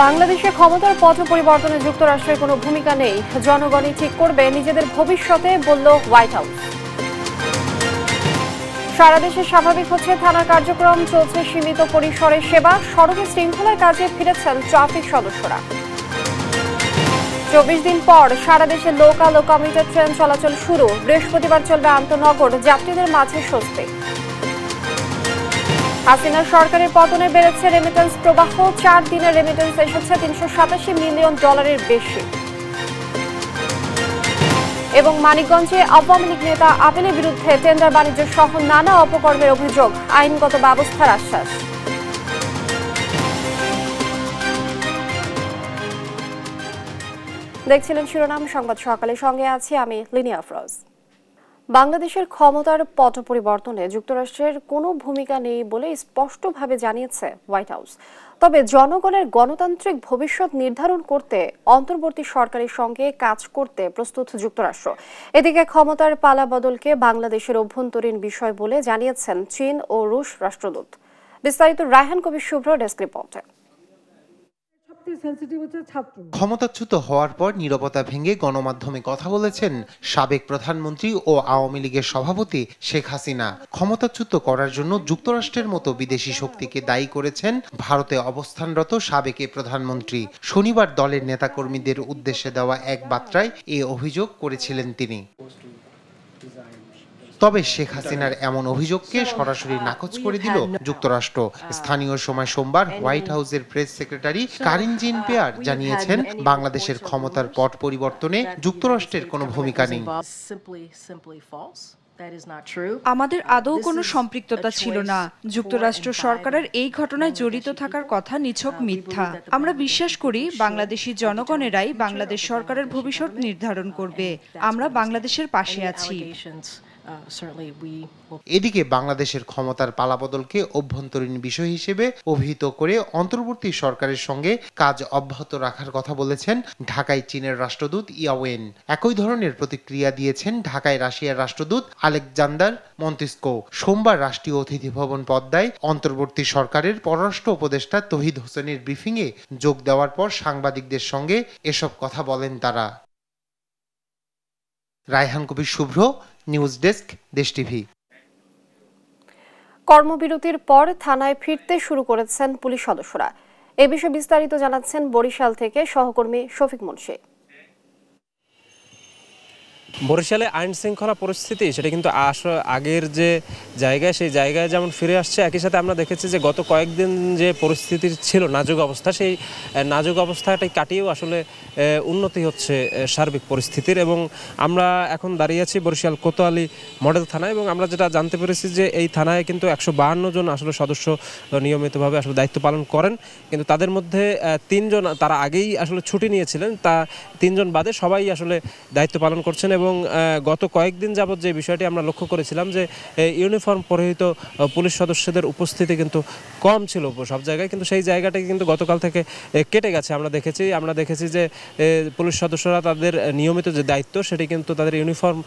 বাংলাদেশে ক্ষমতার পথ পরিবর্তনে যুক্তরাষ্ট্রের কোনো ভূমিকা নেই, জনগণই ঠিক করবে নিজেদের ভবিষ্যতে, বলল হোয়াইট হাউস। সারা দেশে স্বাভাবিক হচ্ছে থানার কার্যক্রম, চলছে সীমিত পরিসরে সেবা, সড়কে শৃঙ্খলার কাজে ফিরেছেন ট্রাফিক সদস্যরা। 24 দিন পর সারা দেশে লোকাল ও কমিউটার ট্রেন চলাচল শুরু, বৃহস্পতিবার চলবে আন্তনগর, যাত্রীদের মাঝে স্বস্তি। হাসিনা সরকারের পতনে বেড়েছে রেমিটেন্স প্রবাহ, 4 দিনের রেমিটেন্স এসেছে $387 মিলিয়ন বেশি। এবং মানিকগঞ্জে আওয়ামী লীগ নেতা আপিলের বিরুদ্ধে টেন্ডার বাণিজ্য সহ নানা অপকর্মের অভিযোগ, আইনগত ব্যবস্থার আশ্বাস। দেখছিলেন শিরোনাম সংবাদ সকালে, সঙ্গে আছি আমি লিনিয়া আফরোজ। বাংলাদেশের ক্ষমতার পট পরিবর্তনে যুক্তরাষ্ট্রের কোনো ভূমিকা নেই বলে স্পষ্টভাবে জানিয়েছে হোয়াইট হাউস। তবে জনগণের গণতান্ত্রিক ভবিষ্যৎ নির্ধারণ করতে অন্তর্বর্তী সরকারের সঙ্গে কাজ করতে প্রস্তুত যুক্তরাষ্ট্র। এদিকে ক্ষমতার পালাবদলকে বাংলাদেশের অভ্যন্তরীণ বিষয় বলে জানিয়েছেন চীন ও রুশ রাষ্ট্রদূত। বিস্তারিত রায়হান কবির শুভ্র ডেস্ক রিপোর্টে। ক্ষমতাচ্যুত হওয়ার পর নীরবতা ভেঙে গণমাধ্যমে কথা বলেছেন সাবেক প্রধানমন্ত্রী ও আওয়ামী লীগের সভাপতি শেখ হাসিনা। ক্ষমতাচ্যুত করার জন্য যুক্তরাষ্ট্রের মতো বিদেশি শক্তিকে দায়ী করেছেন ভারতে অবস্থানরত সাবেক প্রধানমন্ত্রী। শনিবার দলের নেতাকর্মীদের উদ্দেশ্যে দেওয়া এক বার্তায় এ অভিযোগ করেছিলেন তিনি। তবে শেখ হাসিনার এমন অভিযোগকে সরাসরি নাকচ করে দিল যুক্তরাষ্ট্র। স্থানীয় সময় সোমবার হোয়াইট হাউসের প্রেস সেক্রেটারি কারিন জিন পেয়ার জানিয়েছেন, বাংলাদেশের ক্ষমতার পট পরিবর্তনে যুক্তরাষ্ট্রের কোনো ভূমিকা নেই। আমাদের আদৌ কোনো সম্পৃক্ততা ছিল না। যুক্তরাষ্ট্র সরকারের এই ঘটনায় জড়িত থাকার কথা নিছক মিথ্যা। আমরা বিশ্বাস করি বাংলাদেশি জনগণেরাই বাংলাদেশ সরকারের ভবিষ্যৎ নির্ধারণ করবে। আমরা বাংলাদেশের পাশে আছি। এদিকে বাংলাদেশের ক্ষমতার পালাবদলকে অভ্যন্তরীণ বিষয় হিসেবে অভিহিত করে অন্তর্বর্তী সরকারের সঙ্গে কাজ অব্যাহত রাখার কথা বলেছেন ঢাকায় চীনের রাষ্ট্রদূত ইয়াওয়েন। একই ধরনের প্রতিক্রিয়া দিয়েছেন ঢাকায় রাশিয়ার রাষ্ট্রদূত আলেকজান্ডার মন্তিস্কো। সোমবার রাষ্ট্রীয় অতিথি ভবন পদ্মায় অন্তর্বর্তী সরকারের পররাষ্ট্র উপদেষ্টা তৌহিদ হোসেনের ব্রিফিংয়ে যোগ দেওয়ার পর সাংবাদিকদের সঙ্গে এসব কথা বলেন তারা। রায়হান কবির শুভ্র, নিউজ ডেস্ক, দেশ টিভি। কর্মবিরতির পর থানায় ফিরতে শুরু করেছেন পুলিশ সদস্যরা। এ বিষয়ে বিস্তারিত জানাচ্ছেন বরিশাল থেকে সহকর্মী শফিক মুন্সি। বরিশালে আইন শৃঙ্খলা পরিস্থিতি সেটা কিন্তু আগের যে জায়গায় সেই জায়গায় যেমন ফিরে আসছে, একই সাথে আমরা দেখেছি যে গত কয়েকদিন যে পরিস্থিতি ছিল নাজুক অবস্থা, সেই নাজুক অবস্থাটাই কাটিয়েও আসলে উন্নতি হচ্ছে সার্বিক পরিস্থিতির। এবং আমরা এখন দাঁড়িয়ে আছি বরিশাল কোতোয়ালি মডেল থানায়, এবং আমরা যেটা জানতে পেরেছি যে এই থানায় কিন্তু 152 জন আসলে সদস্য নিয়মিতভাবে আসলে দায়িত্ব পালন করেন, কিন্তু তাদের মধ্যে 3 জন তারা আগেই আসলে ছুটি নিয়েছিলেন, তা 3 জন বাদে সবাই আসলে দায়িত্ব পালন করছেন। এবং গত কয়েকদিন যাবৎ যে বিষয়টি আমরা লক্ষ্য করেছিলাম যে ইউনিফর্ম পরিহিত পুলিশ সদস্যদের উপস্থিতি কিন্তু কম ছিল সব জায়গায়, কিন্তু সেই জায়গাটাকে কিন্তু গতকাল থেকে কেটে গেছে। আমরা দেখেছি যে পুলিশ সদস্যরা তাদের নিয়মিত যে দায়িত্ব সেটি কিন্তু তাদের ইউনিফর্ম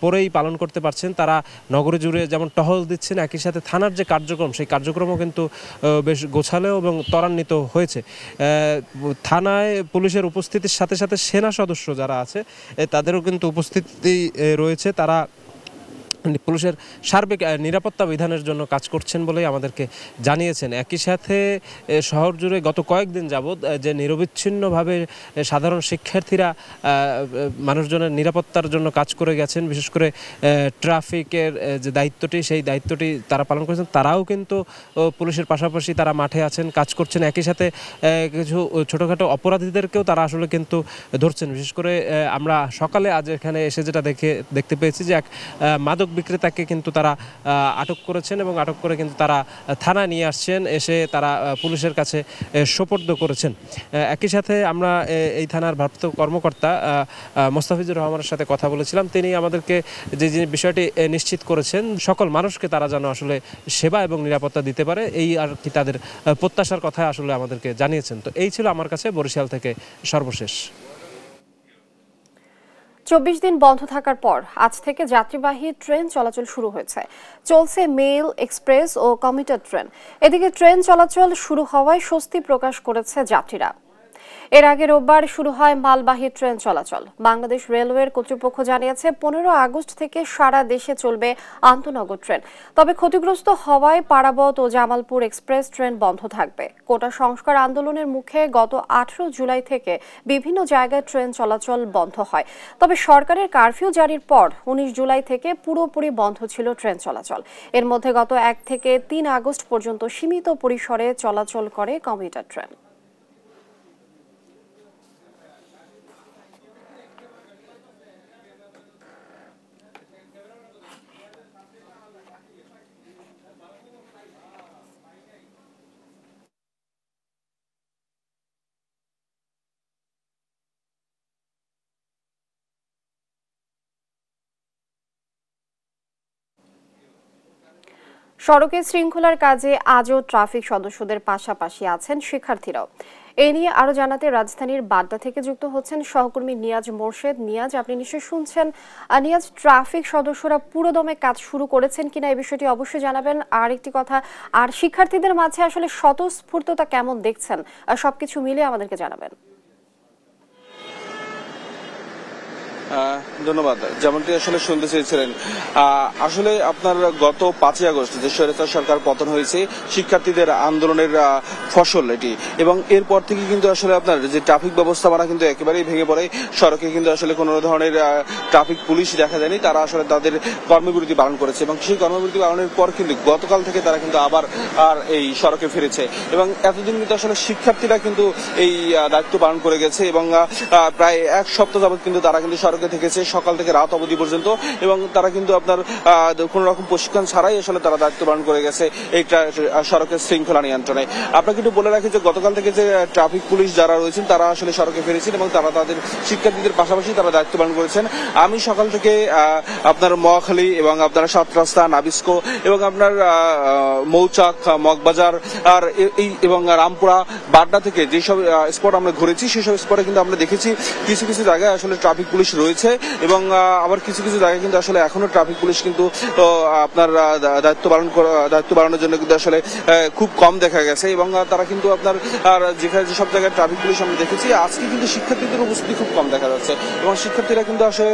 পরেই পালন করতে পারছেন। তারা নগরে জুড়ে যেমন টহল দিচ্ছেন, একই সাথে থানার যে কার্যক্রম সেই কার্যক্রমও কিন্তু বেশ গোছালো এবং ত্বরান্বিত হয়েছে। থানায় পুলিশের উপস্থিতির সাথে সাথে সেনা সদস্য যারা আছে তাদেরও কিন্তু উপস্থিতি রয়েছে। তারা পুলিশের সার্বিক নিরাপত্তা বিধানের জন্য কাজ করছেন বলেই আমাদেরকে জানিয়েছেন। একই সাথে শহর জুড়ে গত কয়েকদিন যাবৎ যে নিরবিচ্ছিন্নভাবে সাধারণ শিক্ষার্থীরা মানুষজনের নিরাপত্তার জন্য কাজ করে গেছেন, বিশেষ করে ট্রাফিকের যে দায়িত্বটি সেই দায়িত্বটি তারা পালন করেছেন, তারাও কিন্তু পুলিশের পাশাপাশি তারা মাঠে আছেন, কাজ করছেন। একই সাথে কিছু ছোটোখাটো অপরাধীদেরকেও তারা আসলে কিন্তু ধরছেন। বিশেষ করে আমরা সকালে আজ এখানে এসে যেটা দেখতে পেয়েছি যে এক মাদক বিক্রেতাকে কিন্তু তারা আটক করেছেন, এবং আটক করে কিন্তু তারা থানায় নিয়ে আসছেন, এসে তারা পুলিশের কাছে সোপর্দ করেছেন। একই সাথে আমরা এই থানার ভারপ্রাপ্ত কর্মকর্তা মোস্তাফিজুর রহমানের সাথে কথা বলেছিলাম। তিনি আমাদেরকে যে বিষয়টি নিশ্চিত করেছেন, সকল মানুষকে তারা যেন আসলে সেবা এবং নিরাপত্তা দিতে পারে, এই আর কি তাদের প্রত্যাশার কথা আসলে আমাদেরকে জানিয়েছেন। তো এই ছিল আমার কাছে বরিশাল থেকে সর্বশেষ। 24 দিন বন্ধ থাকার পর আজ থেকে যাত্রীবাহী ট্রেন চলাচল শুরু হয়েছে। চলছে মেল, এক্সপ্রেস ও কমিউটার ট্রেন। এদিকে ট্রেন চলাচল শুরু হওয়ায় স্বস্তি প্রকাশ করেছে যাত্রীরা। এর আগে রোববার শুরু হয় মালবাহী ট্রেন চলাচল। বাংলাদেশ রেলওয়ের কর্তৃপক্ষ জানিয়েছে 15 আগস্ট থেকে সারা দেশে চলবে আন্তনগর ট্রেন। তবে ক্ষতিগ্রস্ত হওয়ায় পারাবত ও জামালপুর এক্সপ্রেস ট্রেন বন্ধ থাকবে। কোটা সংস্কার আন্দোলনের মুখে গত 18 জুলাই থেকে বিভিন্ন জায়গায় ট্রেন চলাচল বন্ধ হয়। তবে সরকারের কারফিউ জারির পর 19 জুলাই থেকে পুরোপুরি বন্ধ ছিল ট্রেন চলাচল। এর মধ্যে গত 1 থেকে 3 আগস্ট পর্যন্ত সীমিত পরিসরে চলাচল করে কমিউটার ট্রেন। সড়কে শৃঙ্খলার কাজে আজও ট্রাফিক সদস্যদের পাশাপাশি আছেন শিক্ষার্থীরাও। এ নিয়ে আরো জানাতে রাজধানীর বাড্ডা থেকে যুক্ত হচ্ছেন সহকর্মী নিয়াজ মোর্শেদ। নিয়াজ, আপনি নিশ্চয়ই শুনছেন। নিয়াজ, ট্রাফিক সদস্যরা পুরোদমে কাজ শুরু করেছেন কিনা এই বিষয়টি অবশ্যই জানাবেন। আর একটি কথা, আর শিক্ষার্থীদের মাঝে আসলে স্বতঃস্ফূর্ততা কেমন দেখছেন, সবকিছু মিলে আমাদেরকে জানাবেন। ধন্যবাদ। যেমনটি আসলে শুনতে চেয়েছিলেন, আসলে আপনার গত 5 আগস্ট যে স্বৈরাচার সরকার পতন হয়েছে, শিক্ষার্থীদের আন্দোলনের ফসল এটি, এবং এরপর থেকে কিন্তু আসলে আপনার যে ট্রাফিক ব্যবস্থাপনা কিন্তু একেবারেই ভেঙে পড়ে। সড়কে কিন্তু আসলে কোনো ধরনের ট্রাফিক পুলিশ দেখা যায়নি। তারা আসলে তাদের কর্মবিরতি পালন করেছে, এবং সেই কর্মবিরতি পালনের পর কিন্তু গতকাল থেকে তারা কিন্তু আবার এই সড়কে ফিরেছে। এবং এতদিন কিন্তু আসলে শিক্ষার্থীরা কিন্তু এই দায়িত্ব পালন করে গেছে, এবং প্রায় 1 সপ্তাহ যাবত কিন্তু তারা কিন্তু সড়কে থেকেছে সকাল থেকে রাত অবধি পর্যন্ত, এবং তারা কিন্তু আপনার কোন রকম প্রশিক্ষণ ছাড়াই আসলে তারা দায়িত্ব পালন করে গেছে এই সড়কের শৃঙ্খলা নিয়ন্ত্রণে। আপনাকে একটু বলে রাখি যে গতকাল থেকে যে ট্রাফিক পুলিশ যারা রয়েছেন তারা আসলে সড়কে ফিরেছেন, এবং তারা তাদের শিক্ষার্থীদের পাশাপাশি তারা দায়িত্ব পালন করেছেন। আমি সকাল থেকে আপনার মহাখালী এবং আপনার 7 রাস্তা, নাবিস্কো এবং আপনার মৌচাক, মগবাজার আর এই এবং রামপুরা, বাড্ডা থেকে যেসব স্পট আমরা ঘুরেছি সেসব স্পটে কিন্তু আমরা দেখেছি কিছু কিছু জায়গায় আসলে ট্রাফিক পুলিশ রয়েছে, এবং আবার কিছু কিছু জায়গায় কিন্তু আসলে এখনো ট্রাফিক পুলিশ কিন্তু আপনার দায়িত্ব পালনের জন্য কিন্তু আসলে খুব কম দেখা গেছে। এবং তারা কিন্তু আপনার যেখানে যেসব জায়গায় ট্রাফিক পুলিশ আমরা দেখেছি, আজকে কিন্তু শিক্ষার্থীদের উপস্থিতি খুব কম দেখা যাচ্ছে, এবং শিক্ষার্থীরা কিন্তু আসলে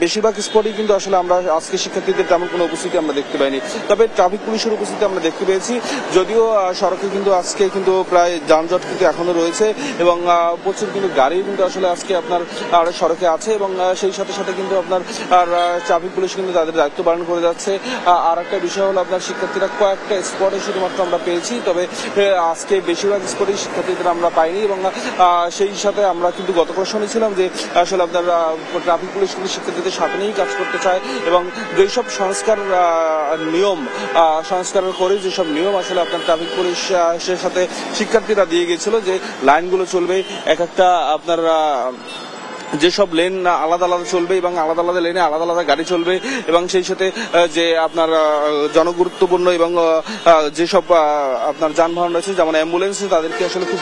বেশিরভাগ স্পটেই কিন্তু আসলে আমরা আজকে শিক্ষার্থীদের তেমন কোনো উপস্থিতি আমরা দেখতে পাইনি। তবে ট্রাফিক পুলিশের উপস্থিতি আমরা দেখতে পেয়েছি, যদিও সড়কে কিন্তু আজকে কিন্তু প্রায় যানজট কিন্তু এখনো রয়েছে, এবং প্রচুর কিন্তু গাড়ি কিন্তু আসলে আজকে আপনার সড়কে আছে, এবং সেই সাথে সাথে কিন্তু আপনার ট্রাফিক পুলিশ কিন্তু তাদের দায়িত্ব পালন করে যাচ্ছে। আর একটা বিষয় হলো আপনার শিক্ষার্থীরা কয়েকটা স্পটে শুধুমাত্র আমরা পেয়েছি, তবে আজকে বেশিরভাগ স্পটে শিক্ষার্থীদের আমরা পাইনি, এবং সেই সাথে আমরা কিন্তু গতকাল শুনেছিলাম যে আসলে আপনার ট্রাফিক পুলিশ কিন্তু শিক্ষার্থীদের সাথে নিয়েই কাজ করতে চায়, এবং যেসব সংস্কার করে যেসব নিয়ম আসলে আপনার ট্রাফিক পুলিশের সাথে শিক্ষার্থীরা দিয়ে গেছিল, যে লাইনগুলো চলবে এক একটা আপনার যেসব লেন আলাদা আলাদা চলবে, এবং আলাদা আলাদা লেনে আলাদা আলাদা গাড়ি চলবে, এবং সেই সাথে যে আপনার জনগুরুত্বপূর্ণ এবং যেসব আপনার যানবাহন রয়েছে যেমন অ্যাম্বুলেন্স, তাদেরকে আসলে খুব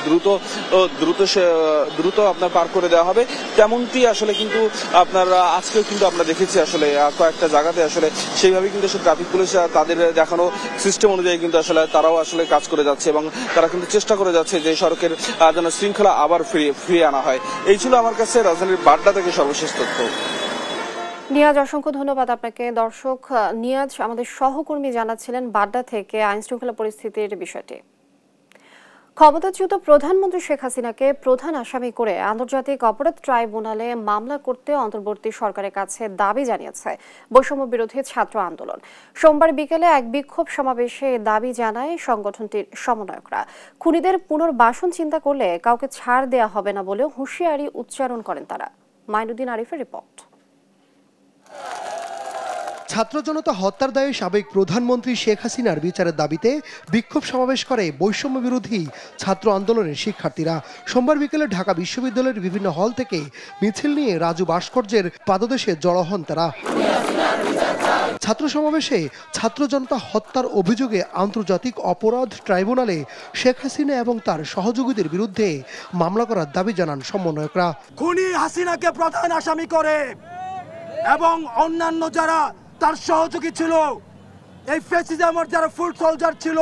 দ্রুত আপনার পার করে দেওয়া হবে। তেমনটি আসলে কিন্তু আপনার আজকেও কিন্তু আমরা দেখেছি আসলে কয়েকটা জায়গাতে আসলে সেইভাবে কিন্তু ট্রাফিক পুলিশ তাদের দেখানো সিস্টেম অনুযায়ী কিন্তু আসলে তারাও আসলে কাজ করে যাচ্ছে, এবং তারা কিন্তু চেষ্টা করে যাচ্ছে যে সড়কের যেন শৃঙ্খলা আবার ফিরিয়ে আনা হয়। এই ছিল আমার কাছে রাজধানীর বাড্ডা থেকে সর্বশেষ তথ্য। নিয়াজ, অসংখ্য ধন্যবাদ আপনাকে। দর্শক, নিয়াজ আমাদের সহকর্মী জানাচ্ছিলেন বাড্ডা থেকে আইন শৃঙ্খলা পরিস্থিতির বিষয়টি। ক্ষমতাচ্যুত প্রধানমন্ত্রী শেখ হাসিনাকে প্রধান আসামি করে আন্তর্জাতিক অপরাধ ট্রাইব্যুনালে মামলা করতে অন্তর্বর্তী সরকারের কাছে দাবি জানিয়েছে বৈষম্য বিরোধী ছাত্র আন্দোলন। সোমবার বিকেলে এক বিক্ষোভ সমাবেশে দাবি জানায় সংগঠনটির সমন্বয়করা। খুনিদের পুনর্বাসন চিন্তা করলে কাউকে ছাড় দেয়া হবে না বলেও হুঁশিয়ারি উচ্চারণ করেন তারা। মাইনুদ্দিন আরিফের রিপোর্ট। ছাত্র জনতা হত্যার দায়ে সাবেক প্রধানমন্ত্রী শেখ হাসিনার বিচারের দাবিতে বিক্ষোভ সমাবেশ করে বৈষম্য বিরোধী ছাত্র আন্দোলনের শিক্ষার্থীরা। সোমবার বিকেলে ঢাকা বিশ্ববিদ্যালয়ের বিভিন্ন হল থেকে মিছিল নিয়ে রাজু ভাস্কর্যের পাদদেশে জড়ো হন তারা। ছাত্র সমাবেশে ছাত্র জনতা হত্যার অভিযোগে আন্তর্জাতিক অপরাধ ট্রাইব্যুনালে শেখ হাসিনা এবং তার সহযোগীদের বিরুদ্ধে মামলা করার দাবি জানান সমন্বয়করা। খুনি হাসিনাকে প্রধান আসামি করে এবং অন্যান্য যারা তার সহযোগী ছিল, এই ফ্যাসিজমের যারা ফুট সোলজার ছিল,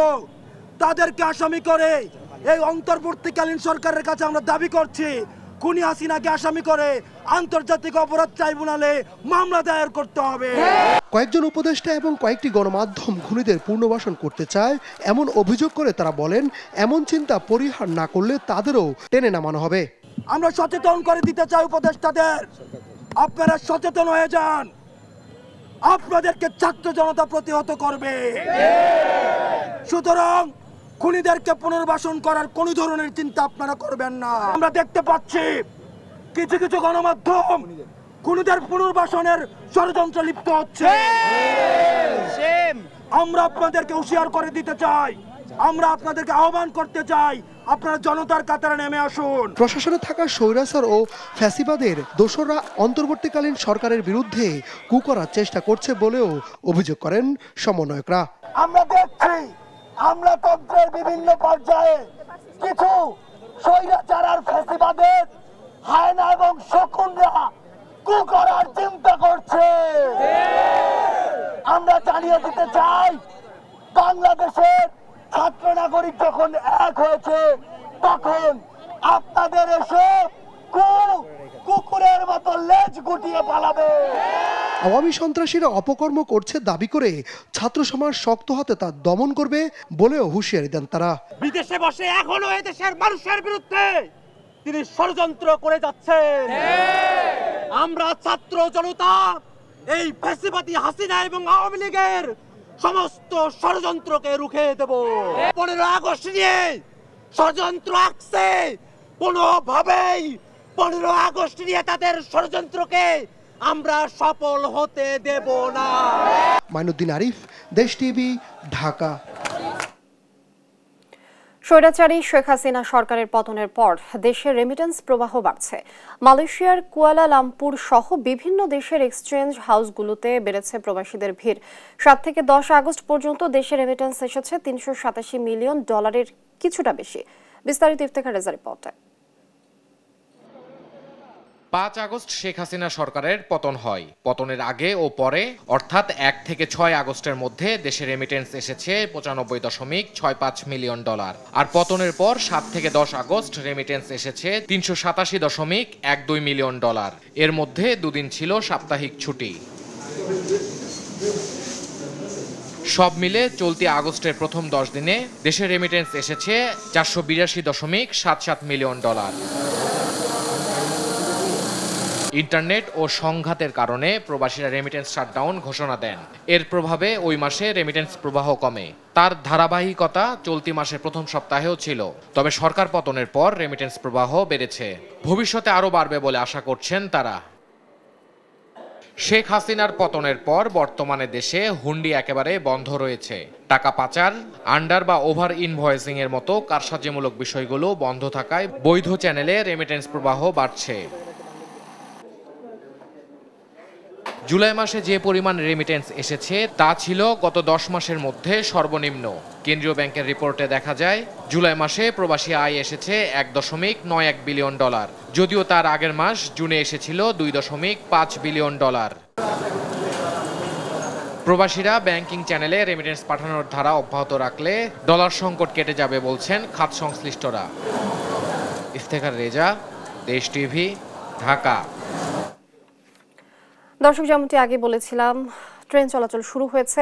তাদেরকে আসামি করে এই অন্তর্বর্তীকালীন সরকারের কাছে আমরা দাবি করছি খুনি হাসিনাকে আসামি করে আন্তর্জাতিক অপরাধ ট্রাইব্যুনালে মামলা দায়ের করতে হবে। কয়েকজন উপদেষ্টা এবং কয়েকটি গণমাধ্যম খুনিদের পুনর্বাসন করতে চায় এমন অভিযোগ করে তারা বলেন, এমন চিন্তা পরিহার না করলে তাদেরও টেনে নামানো হবে। আমরা সচেতন করে দিতে চাই উপদেষ্টাদের, আপনারা সচেতন হয়ে যান, আপনাদেরকে ছাত্র জনতা প্রতিহত করবে। সুতরাং খুনিদেরকে পুনর্বাসন করার কোন ধরনের চিন্তা আপনারা করবেন না। আমরা দেখতে পাচ্ছি কিছু কিছু গণমাধ্যম খুনিদের পুনর্বাসনের ষড়যন্ত্র লিপ্ত হচ্ছে। আমরা আপনাদেরকে হুঁশিয়ার করে দিতে চাই, আমরা আপনাদেরকে আহ্বান করতে চাই, আপনারা জনতার কাতারে নেমে আসুন। প্রশাসনে থাকা স্বৈরাচার ও ফ্যাসিবাদের দোসররা অন্তর্বর্তীকালীন সরকারের বিরুদ্ধে কু করার চেষ্টা করছে বলেও অভিযোগ করেন সমন্বয়করা। আমরা দেখছি আমলাতন্ত্রের বিভিন্ন পর্যায়ে কিছু স্বৈরাচার আর ফ্যাসিবাদের হায়না এবং শকুনরা কু করার চিন্তা করছে। আমরা জানিয়ে দিতে চাই, বাংলাদেশের ছাত্র নাগরিক যখন এক হয়েছে, তখন আপনাদের এসে কুকুরের মতো লেজ গুটিয়ে পালাবে। আওয়ামী সন্ত্রাসীরা অপকর্ম করছে দাবি করে ছাত্র সমাজ শক্ত হাতে তা দমন করবে বলেও হুঁশিয়ারি দেন তারা। বিদেশে বসে এখনো এই দেশের মানুষের বিরুদ্ধে তিনি ষড়যন্ত্র করে যাচ্ছেন। আমরা ছাত্র জনতা এই ফ্যাসিবাদী হাসিনা এবং আওয়ামী লীগের সমস্ত ষড়যন্ত্রকে রুখে দেব। 15 আগস্ট নিয়ে ষড়যন্ত্র আঁকছে, কোনোভাবেই 15 আগস্ট নিয়ে তাদের ষড়যন্ত্রকে আমরা সফল হতে দেব না। মাইনুদ্দিন আরিফ, দেশ টিভি, ঢাকা। স্বৈরাচারী শেখ হাসিনা সরকারের পতনের পর দেশে রেমিটেন্স প্রবাহ বাড়ছে। মালয়েশিয়ার কুয়ালালামপুর সহ বিভিন্ন দেশের এক্সচেঞ্জ হাউসগুলোতে বেড়েছে প্রবাসীদের ভিড়। 7 থেকে 10 আগস্ট পর্যন্ত দেশে রেমিটেন্স এসেছে $387 মিলিয়ন, কিছুটা বেশি। বিস্তারিত ইফতেখার রেজা রিপোর্টে। 5 আগস্ট শেখ হাসিনা সরকারের পতন হয়। পতনের আগে ও পরে অর্থাৎ 1 থেকে 6 আগস্টের মধ্যে দেশে রেমিটেন্স এসেছে $95.65 মিলিয়ন। আর পতনের পর 7 থেকে 10 আগস্ট রেমিটেন্স এসেছে $387.12 মিলিয়ন। এর মধ্যে দুদিন ছিল সাপ্তাহিক ছুটি। সব মিলে চলতি আগস্টের প্রথম 10 দিনে দেশে রেমিটেন্স এসেছে $482.77 মিলিয়ন। ইন্টারনেট ও সংঘাতের কারণে প্রবাসীরা রেমিটেন্স শাটডাউন ঘোষণা দেন। এর প্রভাবে ওই মাসে রেমিটেন্স প্রবাহ কমে। তার ধারাবাহিকতা চলতি মাসের প্রথম সপ্তাহেও ছিল। তবে সরকার পতনের পর রেমিটেন্স প্রবাহ বেড়েছে। ভবিষ্যতে আরও বাড়বে বলে আশা করছেন তারা। শেখ হাসিনার পতনের পর বর্তমানে দেশে হুন্ডি একেবারে বন্ধ রয়েছে। টাকা পাচার, আন্ডার বা ওভার ইনভয়েসিং এর মতো কারসাজিমূলক বিষয়গুলো বন্ধ থাকায় বৈধ চ্যানেলে রেমিটেন্স প্রবাহ বাড়ছে। জুলাই মাসে যে পরিমাণ রেমিটেন্স এসেছে তা ছিল গত 10 মাসের মধ্যে সর্বনিম্ন। কেন্দ্রীয় ব্যাংকের রিপোর্টে দেখা যায় জুলাই মাসে প্রবাসী আয় এসেছে $1.91 বিলিয়ন, যদিও তার আগের মাস জুনে এসেছিল $2.5 বিলিয়ন। প্রবাসীরা ব্যাংকিং চ্যানেলে রেমিটেন্স পাঠানোর ধারা অব্যাহত রাখলে ডলার সংকট কেটে যাবে বলছেন খাত সংশ্লিষ্টরা। ইফতেখার রেজা, দেশ টিভি, ঢাকা। দর্শক, যেমনটি আগে বলেছিলাম, ট্রেন চলাচল শুরু হয়েছে।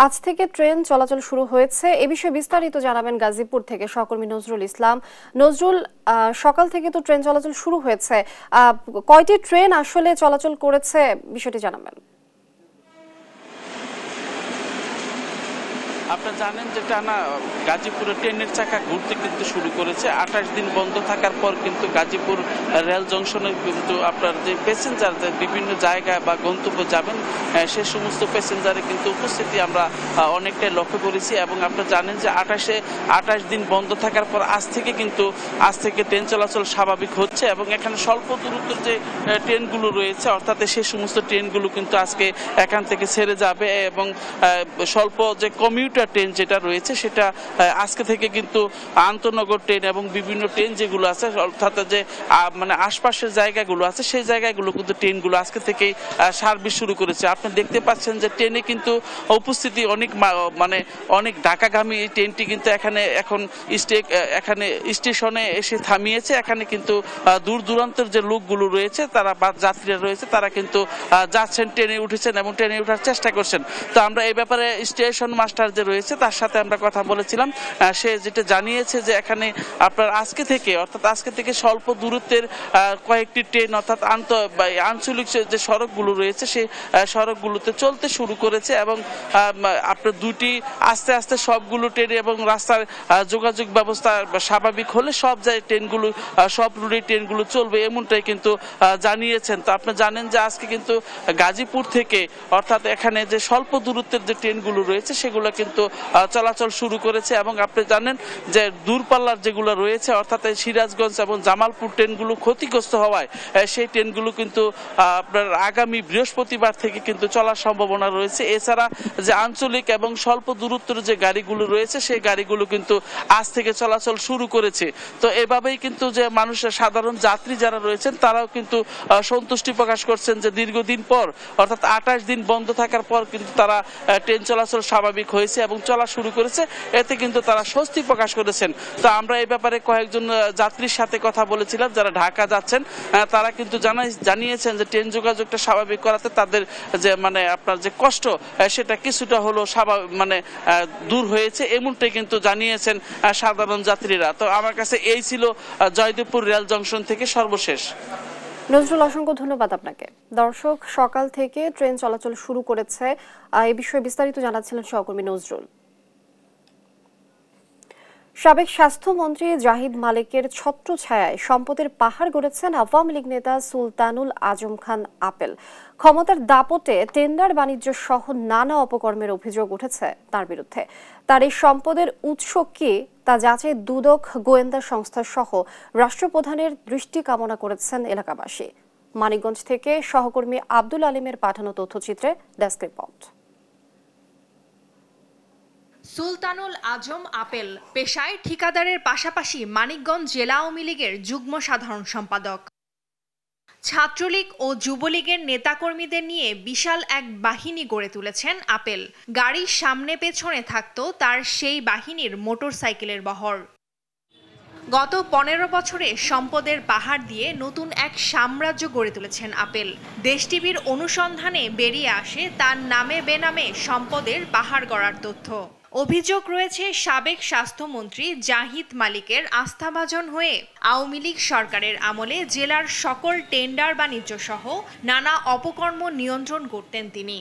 আজ থেকে ট্রেন চলাচল শুরু হয়েছে। এ বিষয়ে বিস্তারিত জানাবেন গাজীপুর থেকে সহকর্মী নজরুল ইসলাম। নজরুল, সকাল থেকে তো ট্রেন চলাচল শুরু হয়েছে, কয়টি ট্রেন আসলে চলাচল করেছে বিষয়টি জানাবেন। আপনারা জানেন যে টানা গাজীপুরে ট্রেনের চাকা ঘুরতে কিন্তু শুরু করেছে। 28 দিন বন্ধ থাকার পর কিন্তু গাজীপুর রেল জংশনে কিন্তু আপনার যে প্যাসেঞ্জার বিভিন্ন জায়গায় বা গন্তব্য যাবেন সে সমস্ত প্যাসেঞ্জারের কিন্তু উপস্থিতি আমরা অনেকটাই লক্ষ্য করেছি। এবং আপনারা জানেন যে 28 দিন বন্ধ থাকার পর আজ থেকে ট্রেন চলাচল স্বাভাবিক হচ্ছে। এবং এখানে স্বল্প দূরত্বের যে ট্রেনগুলো রয়েছে, অর্থাৎ সেই সমস্ত ট্রেনগুলো কিন্তু আজকে এখান থেকে ছেড়ে যাবে। এবং স্বল্প যে কমিউট কমিউটার ট্রেন যেটা রয়েছে সেটা আজকে থেকে কিন্তু আন্তনগর ট্রেন এবং বিভিন্ন ট্রেন যেগুলো আছে অর্থাৎ যে মানে আশপাশের জায়গাগুলো আছে সেই জায়গাগুলো কিন্তু ট্রেনগুলো আজকে থেকেই সার্ভিস শুরু করেছে। আপনি দেখতে পাচ্ছেন যে ট্রেনে কিন্তু উপস্থিতি অনেক ঢাকাগামী এই ট্রেনটি কিন্তু এখানে স্টেশনে এসে থামিয়েছে। এখানে কিন্তু দূর দূরান্তের যে লোকগুলো রয়েছে তারা বা যাত্রীরা রয়েছে তারা কিন্তু যাচ্ছেন, ট্রেনে উঠেছেন এবং ট্রেনে ওঠার চেষ্টা করছেন। তো আমরা এই ব্যাপারে স্টেশন মাস্টার যে রয়েছে তার সাথে আমরা কথা বলেছিলাম। সে যেটা জানিয়েছে যে এখানে আপনার আজকে থেকে স্বল্প দূরত্বের কয়েকটি ট্রেন অর্থাৎ আঞ্চলিক যে সড়কগুলো রয়েছে সেই সড়কগুলোতে চলতে শুরু করেছে এবং আপনার দুটি আস্তে আস্তে সবগুলো ট্রেন এবং রাস্তার যোগাযোগ ব্যবস্থা স্বাভাবিক হলে সব ট্রেনগুলো সব রুটে ট্রেনগুলো চলবে এমনটাই কিন্তু জানিয়েছেন। তো আপনি জানেন যে আজকে কিন্তু গাজীপুর থেকে অর্থাৎ এখানে যে স্বল্প দূরত্বের যে ট্রেনগুলো রয়েছে সেগুলো কিন্তু চলাচল শুরু করেছে এবং আপনি জানেন যে দূরপাল্লার যেগুলো রয়েছে অর্থাৎ সিরাজগঞ্জ এবং জামালপুর ট্রেনগুলো ক্ষতিগ্রস্ত হওয়ায় সেই ট্রেনগুলো কিন্তু আপনার আগামী বৃহস্পতিবার থেকে কিন্তু চলার সম্ভাবনা রয়েছে। এছাড়া যে আঞ্চলিক এবং স্বল্প দূরত্বের যে গাড়িগুলো রয়েছে সেই গাড়িগুলো কিন্তু আজ থেকে চলাচল শুরু করেছে। তো এভাবেই কিন্তু যে মানুষের সাধারণ যাত্রী যারা রয়েছেন তারাও কিন্তু সন্তুষ্টি প্রকাশ করছেন যে দীর্ঘদিন পর অর্থাৎ 28 দিন বন্ধ থাকার পর কিন্তু তারা ট্রেন চলাচল স্বাভাবিক হয়েছে এবং চলা শুরু করেছে, এতে কিন্তু তারা স্বস্তি প্রকাশ করেছেন। তো আমরা এই ব্যাপারে কয়েকজন যাত্রীর সাথে কথা বলেছিলাম যারা ঢাকা যাচ্ছেন, তারা কিন্তু জানিয়েছেন যে ট্রেন যোগাযোগটা স্বাভাবিক করাতে তাদের যে আপনার যে কষ্ট সেটা কিছুটা হলো দূর হয়েছে এমনটাই কিন্তু জানিয়েছেন সাধারণ যাত্রীরা। তো আমার কাছে এই ছিল জয়দেবপুর রেল জংশন থেকে সর্বশেষ। নজরুল, অসংখ্য ধন্যবাদ আপনাকে। দর্শক, সকাল থেকে ট্রেন চলাচল শুরু করেছে, এই বিষয়ে বিস্তারিত জানাচ্ছিলেন সহকর্মী নজরুল। সাবেক স্বাস্থ্যমন্ত্রী জাহিদ মালিকের ছত্রছায়ায় সম্পদের পাহাড় গড়েছেন আওয়ামী লীগ নেতা সুলতানুল আজম খান আপেল। ক্ষমতার দাপটে টেন্ডার বাণিজ্য সহ নানা অপকর্মের অভিযোগ উঠেছে তার বিরুদ্ধে। তার এই সম্পদের উৎস কি তা যাচাই দুদক গোয়েন্দা সংস্থা সহ রাষ্ট্রপ্রধানের দৃষ্টি কামনা করেছেন এলাকাবাসী। মানিকগঞ্জ থেকে সহকর্মী আব্দুল আলিমের পাঠানো তথ্যচিত্রে ডেস্ক রিপোর্ট। সুলতানুল আজম আপেল পেশায় ঠিকাদারের পাশাপাশি মানিকগঞ্জ জেলা আওয়ামী লীগের যুগ্ম সাধারণ সম্পাদক। ছাত্রলীগ ও যুবলীগের নেতাকর্মীদের নিয়ে বিশাল এক বাহিনী গড়ে তুলেছেন আপেল। গাড়ির সামনে পেছনে থাকত তার সেই বাহিনীর মোটরসাইকেলের বহর। গত 15 বছরে সম্পদের পাহাড় দিয়ে নতুন এক সাম্রাজ্য গড়ে তুলেছেন আপেল। দেশ টিভির অনুসন্ধানে বেরিয়ে আসে তার নামে বেনামে সম্পদের পাহাড় গড়ার তথ্য। অভিযোগ রয়েছে সাবেক স্বাস্থ্যমন্ত্রী জাহিদ মালিকের আস্থাভাজন হয়ে আওয়ামী লীগ সরকারের আমলে জেলার সকল টেন্ডার বাণিজ্য সহ নানা অপকর্ম নিয়ন্ত্রণ করতেন তিনি।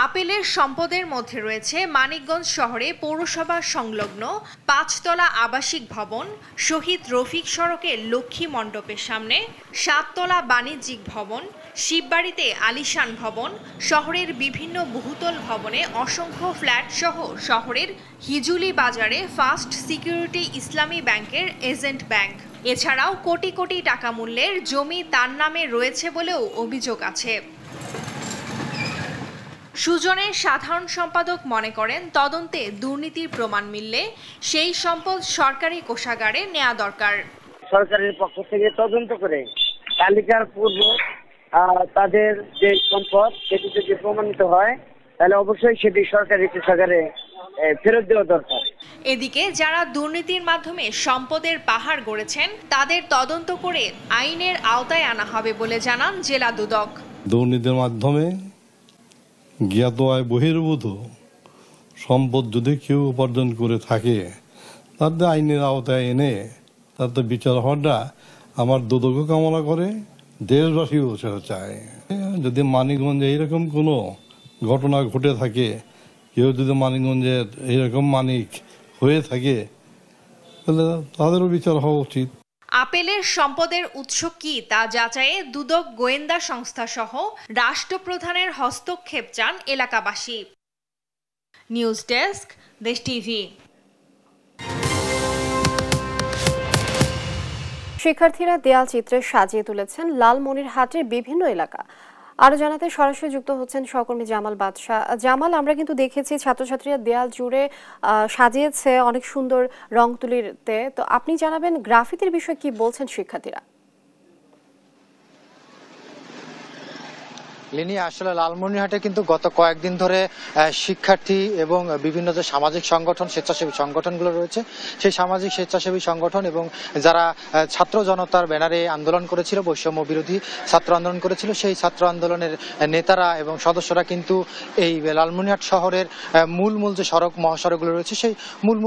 আপেলের সম্পদের মধ্যে রয়েছে মানিকগঞ্জ শহরে পৌরসভা সংলগ্ন 5 তলা আবাসিক ভবন, শহীদ রফিক সড়কের লক্ষ্মী মণ্ডপের সামনে 7 তলা বাণিজ্যিক ভবন, শিববাড়িতে আলিশান ভবন, শহরের বিভিন্ন বহুতল ভবনে অসংখ্য ফ্ল্যাট সহ শহরের হিজুলি বাজারে ফার্স্ট সিকিউরিটি ইসলামী ব্যাংকের এজেন্ট ব্যাংক। এছাড়াও কোটি কোটি টাকা মূল্যের জমি তার নামে রয়েছে বলেও অভিযোগ আছে। সুজনের সাধারণ সম্পাদক মনে করেন তদন্তে দুর্নীতির প্রমাণ মিললে সেই সম্পদ সরকারি কোষাগারে নেওয়া দরকার। সরকারের পক্ষ থেকে তদন্ত করে তালিকার পূর্ব তাদের যে সম্পদ সেটি যদি প্রমাণিত হয় তাহলে অবশ্যই সেটি সরকারি কোষাগারে ফেরত দেওয়া দরকার। এদিকে যারা দুর্নীতির মাধ্যমে সম্পদের পাহাড় গড়েছেন তাদের তদন্ত করে আইনের আওতায় আনা হবে বলে জানান জেলা দুদক। দুর্নীতির মাধ্যমে জ্ঞাত আয় বহির্ভূত সম্পদ যদি কেউ উপার্জন করে থাকে তাদের আইনের আওতায় এনে তাদের বিচার হওয়াটা আমার দুদকও কামনা করে, দেশবাসীও সেটা চায়। যদি মানিকগঞ্জে এইরকম কোনো ঘটনা ঘটে থাকে, কেউ যদি মানিকগঞ্জের এইরকম মানিক হয়ে থাকে তাহলে তাদেরও বিচার হওয়া উচিত। আপেলের সম্পদের উৎস কি তা যাচাইয়ে দুদক গোয়েন্দা সংস্থা সহ রাষ্ট্রপ্রধানের হস্তক্ষেপ চান এলাকাবাসী। নিউজ ডেস্ক, দেশ টিভি। শিক্ষার্থীরা দেয়াল চিত্রে সাজিয়ে তুলেছেন লালমনিরহাটের বিভিন্ন এলাকা। আরো জানাতে সরাসরি যুক্ত হচ্ছেন সহকর্মী জামাল বাদশা। জামাল, আমরা কিন্তু দেখেছি ছাত্রছাত্রীরা দেয়াল জুড়ে সাজিয়েছে অনেক সুন্দর রং তুলিতে, তো আপনি জানাবেন গ্রাফিতির বিষয়ে কি বলছেন শিক্ষার্থীরা? লিনি, আসলে লালমনিরহাটে কিন্তু গত কয়েকদিন ধরে শিক্ষার্থী এবং বিভিন্ন যে সামাজিক সংগঠন, স্বেচ্ছাসেবী সংগঠনগুলো রয়েছে, সেই সামাজিক স্বেচ্ছাসেবী সংগঠন এবং যারা ছাত্র জনতার ব্যানারে আন্দোলন করেছিল, বৈষম্য বিরোধী ছাত্র আন্দোলন করেছিল, সেই ছাত্র আন্দোলনের নেতারা এবং সদস্যরা কিন্তু এই লালমনিরহাট শহরের মূল যে সড়ক মহাসড়কগুলো রয়েছে, সেই মূল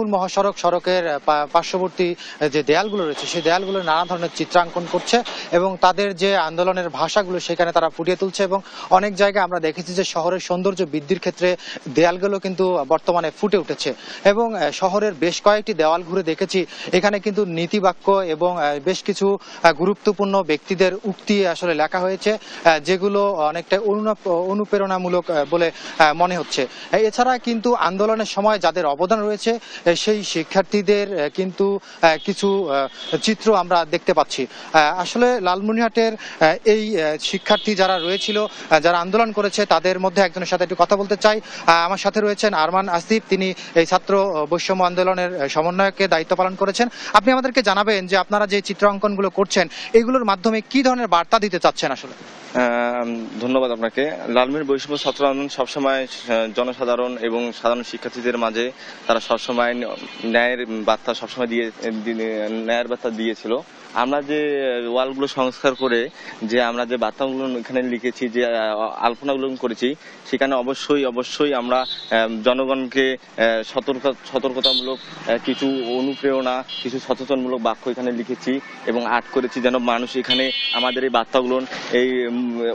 সড়কের পার্শ্ববর্তী যে দেয়ালগুলো রয়েছে, সেই দেয়ালগুলো নানা ধরনের চিত্রাঙ্কন করছে এবং তাদের যে আন্দোলনের ভাষাগুলো সেখানে তারা ফুটিয়ে তুলছে। এবং অনেক জায়গায় আমরা দেখেছি যে শহরের সৌন্দর্য বৃদ্ধির ক্ষেত্রে দেয়ালগুলো কিন্তু বর্তমানে ফুটে উঠেছে এবং শহরের বেশ কয়েকটি দেওয়াল ঘুরে দেখেছি এখানে কিন্তু নীতিবাক্য এবং বেশ কিছু গুরুত্বপূর্ণ ব্যক্তিদের উক্তি আসলে লেখা হয়েছে, যেগুলো অনেকটা অনুপ্রেরণামূলক বলে মনে হচ্ছে। এছাড়া কিন্তু আন্দোলনের সময় যাদের অবদান রয়েছে সেই শিক্ষার্থীদের কিন্তু কিছু চিত্র আমরা দেখতে পাচ্ছি। আসলে লালমনিরহাটের এই শিক্ষার্থী যারা রয়েছিল, যারা আন্দোলন করেছে, তাদের মধ্যে একজনের সাথে একটু কথা বলতে চাই। আমার সাথে রয়েছেন আরমান আসিফ, তিনি এই ছাত্র বৈষম্য আন্দোলনের সমন্বয়কে দায়িত্ব পালন করেছেন। আপনি আমাদেরকে জানাবেন যে আপনারা যে চিত্রাঙ্কনগুলো করছেন এগুলোর মাধ্যমে কি ধরনের বার্তা দিতে চাচ্ছেন? আসলে ধন্যবাদ আপনাকে। লালমনিরহাট বৈষম্য ছাত্র আন্দোলন সবসময় জনসাধারণ এবং সাধারণ শিক্ষার্থীদের মাঝে তারা সবসময় ন্যায়ের বার্তা ন্যায়ের বার্তা দিয়েছিল। আমরা যে ওয়ালগুলো সংস্কার করে যে আমরা যে বার্তাগুলো এখানে লিখেছি, যে আলপনাগুলো করেছি, সেখানে অবশ্যই আমরা জনগণকে সতর্কতামূলক কিছু অনুপ্রেরণা, কিছু সচেতনমূলক বাক্য এখানে লিখেছি এবং আর্ট করেছি, যেন মানুষ এখানে আমাদের এই বার্তাগুলো, এই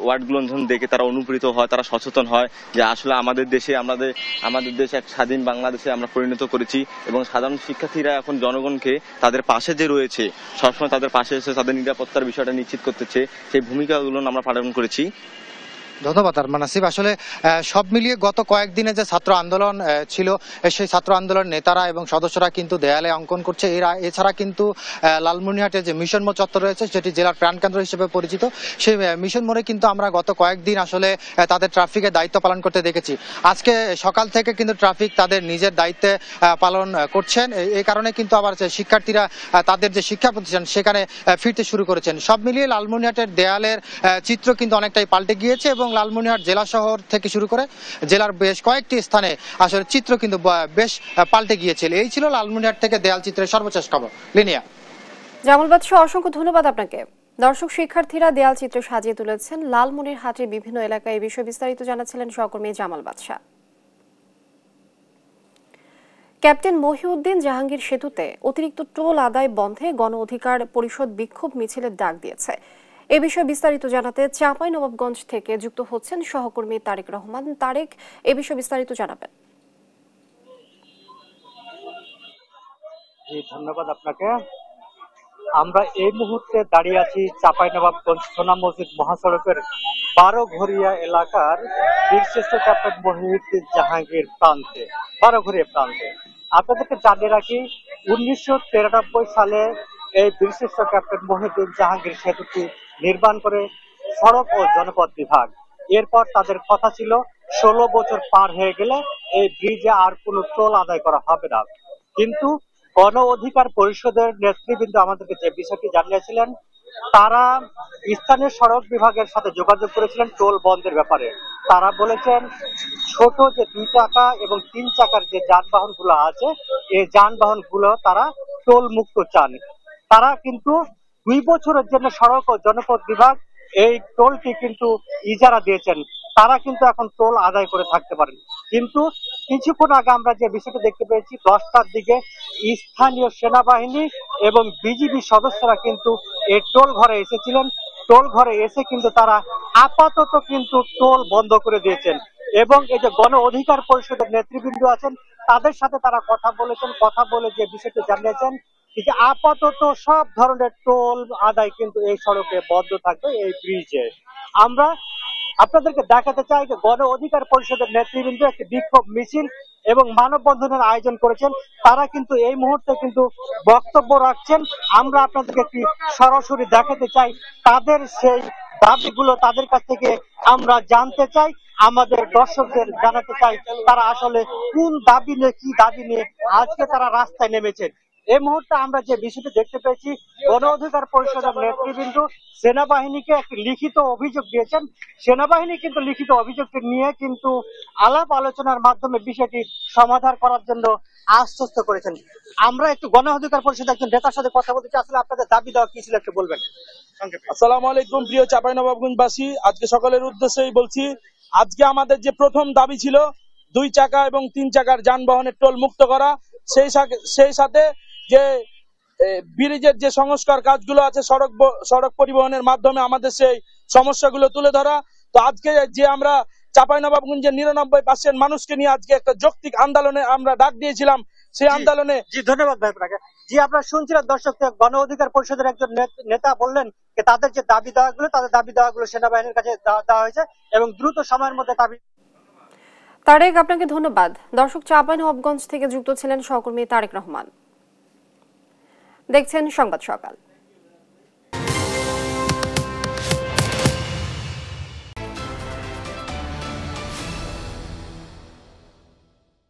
ওয়ার্ডগুলো যখন দেখে তারা অনুপ্রেরিত হয়, তারা সচেতন হয় যে আসলে আমাদের দেশ এক স্বাধীন বাংলাদেশে আমরা পরিণত করেছি এবং সাধারণ শিক্ষার্থীরা এখন জনগণকে তাদের পাশে যে রয়েছে, সবসময় তাদের পাশে এসে তাদের নিরাপত্তার বিষয়টা নিশ্চিত করতেছে, সেই ভূমিকাগুলো আমরা পালন করেছি। ধন্যবাদ আরমান আসিফ। আসলে সব মিলিয়ে গত কয়েকদিনে যে ছাত্র আন্দোলন ছিল, সেই ছাত্র আন্দোলন নেতারা এবং সদস্যরা কিন্তু দেয়ালে অঙ্কন করছে। এছাড়া কিন্তু লালমনিরহাটে যে মিশন মোড় চত্বর রয়েছে, সেটি জেলার প্রাণকেন্দ্র হিসেবে পরিচিত, সেই মিশন মোড়ে কিন্তু আমরা গত কয়েকদিন আসলে তাদের ট্রাফিকের দায়িত্ব পালন করতে দেখেছি। আজকে সকাল থেকে কিন্তু ট্রাফিক তাদের নিজের দায়িত্বে পালন করছেন। এই কারণে কিন্তু আবার শিক্ষার্থীরা তাদের যে শিক্ষা প্রতিষ্ঠান সেখানে ফিরতে শুরু করেছেন। সব মিলিয়ে লালমনিরহাটের দেয়ালের চিত্র কিন্তু অনেকটাই পাল্টে গিয়েছে এবং লালমনিরহাট জেলা শহর থেকে শুরু করে জেলার বেশ কয়েকটি স্থানে আসলে চিত্র কিন্তু বেশ পাল্টে গিয়েছিল। এই ছিল লালমনিরহাট থেকে দেয়াল চিত্রের সর্বশেষ খবর। লিনিয়া। জামাল বাদশা, অসংখ্য ধন্যবাদ আপনাকে। দর্শক, শিক্ষার্থীরা দেয়াল চিত্র সাজিয়ে তুলেছেন লালমনিরহাটের বিভিন্ন এলাকায়। এই বিষয়ে বিস্তারিত জানাচ্ছিলেন সহকর্মী জামাল বাদশা। ক্যাপ্টেন মহিউদ্দিন জাহাঙ্গীর সেতুতে অতিরিক্ত টোল আদায় বন্ধে গণ অধিকার পরিষদ বিক্ষোভ মিছিলের ডাক দিয়েছে। এ বিষয়ে বিস্তারিত জানাতে চাঁপাইনবাবগঞ্জ থেকে যুক্ত হচ্ছেন সহকর্মী তারেক রহমান। তারেক, এ বিষয়ে বিস্তারিত জানাবেন। ধন্যবাদ আপনাকে। আমরা এই মুহূর্তে দাঁড়িয়ে আছি চাঁপাইনবাবগঞ্জ সোনা মসজিদ মহাসড়কের 12 ঘরিয়া এলাকার বীরশ্রেষ্ঠ ক্যাপ্টেন মহিউদ্দিন জাহাঙ্গীর প্রান্তে, 12 ঘরিয়া প্রান্তে। আপনাদেরকে জানিয়ে রাখি, 1993 সালে এই বীরশ্রেষ্ঠ ক্যাপ্টেন মহিউদ্দিন জাহাঙ্গীর সেতুটি নির্মাণ করে সড়ক ও জনপথ বিভাগ। এরপর তাদের কথা ছিল 16 বছর পার হয়ে গেলে এই ব্রিজে আর কোনো টোল আদায় করা হবে না। কিন্তু গণ অধিকার পরিষদের নেতৃবৃন্দ আমাদেরকে যে বিষয়টি জানিয়েছিলেন, তারা স্থানীয় সড়ক বিভাগের সাথে যোগাযোগ করেছিলেন টোল বন্ধের ব্যাপারে। তারা বলেছেন ছোট যে 2 চাকা এবং 3 চাকার যে যানবাহনগুলো আছে, এই যানবাহনগুলো তারা টোল মুক্ত চান। তারা কিন্তু 2 বছরের জন্য সড়ক ও জনপথ বিভাগ এই টোলটি কিন্তু ইজারা দিয়েছেন। তারা কিন্তু এখন টোল আদায় করে থাকতে পারেন। কিন্তু কিছুক্ষণ আগে আমরা যে বিষয়টি দেখতে পেয়েছি, 10টার দিকে স্থানীয় সেনাবাহিনী এবং বিজিবি সদস্যরা কিন্তু এই টোল ঘরে এসেছিলেন। টোল ঘরে এসে কিন্তু তারা আপাতত কিন্তু টোল বন্ধ করে দিয়েছেন এবং এই যে গণ অধিকার পরিষদের নেতৃবৃন্দ আছেন তাদের সাথে তারা কথা বলেছেন। কথা বলে যে বিষয়টি জানিয়েছেন যে আপাতত সব ধরনের টোল আদায় কিন্তু এই সড়কে বন্ধ থাকবে, এই ব্রিজে। আমরা আপনাদেরকে দেখাতে চাই যে গণ অধিকার পরিষদের নেতৃবৃন্দ একটি বিক্ষোভ মিছিল এবং মানববন্ধনের আয়োজন করেছেন। তারা কিন্তু এই মুহূর্তে কিন্তু বক্তব্য রাখছেন। আমরা আপনাদেরকে একটি সরাসরি দেখাতে চাই তাদের সেই দাবিগুলো তাদের কাছ থেকে আমরা জানতে চাই, আমাদের দর্শকদের জানাতে চাই তারা আসলে কোন দাবি নিয়ে, কি দাবি নিয়ে আজকে তারা রাস্তায় নেমেছেন। এই মুহূর্তে আমরা যে বিষয়টি দেখতে পেয়েছি, গণ অধিকার পরিষদের নেতৃবৃন্দ সেনাবাহিনীকে একটি লিখিত অভিযোগ দিয়েছেন। সেনাবাহিনী কিন্তু লিখিত অভিযোগটি নিয়ে কিন্তু আলাপ আলোচনার মাধ্যমে বিষয়টি সমাধান করার জন্য আশ্বস্ত করেছেন। আমরা একটু গণ অধিকার পরিষদের একজন নেতার সাথে কথা বলতে চাই, আসলে আপনাদের দাবি দেওয়া কি ছিল একটু বলবেন। আসসালামু আলাইকুম প্রিয় চাঁপাইনবাবগঞ্জবাসী, আজকে সকালের উদ্দেশ্যেই বলছি, আজকে আমাদের যে প্রথম দাবি ছিল 2 চাকা এবং 3 চাকার যানবাহনের টোল মুক্ত করা, সেই সাথে যে ব্রিজের যে সংস্কার কাজগুলো আছে সড়ক পরিবহনের মাধ্যমে আমাদের সেই সমস্যাগুলো তুলে ধরা। তো আজকে যে আমরা চাঁপাইনবাবগঞ্জের 99% মানুষকে নিয়ে আজকে একটা যৌক্তিক আন্দোলনে আমরা ডাক দিয়েছিলাম, সেই আন্দোলনে ধন্যবাদ ভাই আপনাকে। জি, আপনারা শুনছিলেন দর্শক, গণ অধিকার পরিষদের একজন নেতা বললেন যে তাদের যে দাবি দেওয়াগুলো সেনাবাহিনীর কাছে দেওয়া হয়েছে এবং দ্রুত সময়ের মধ্যে দাবি। তারেক, আপনাকে ধন্যবাদ। দর্শক, চাঁপাইনবাবগঞ্জ থেকে যুক্ত ছিলেন সহকর্মী তারেক রহমান। দেখছেন সংবাদ সকাল।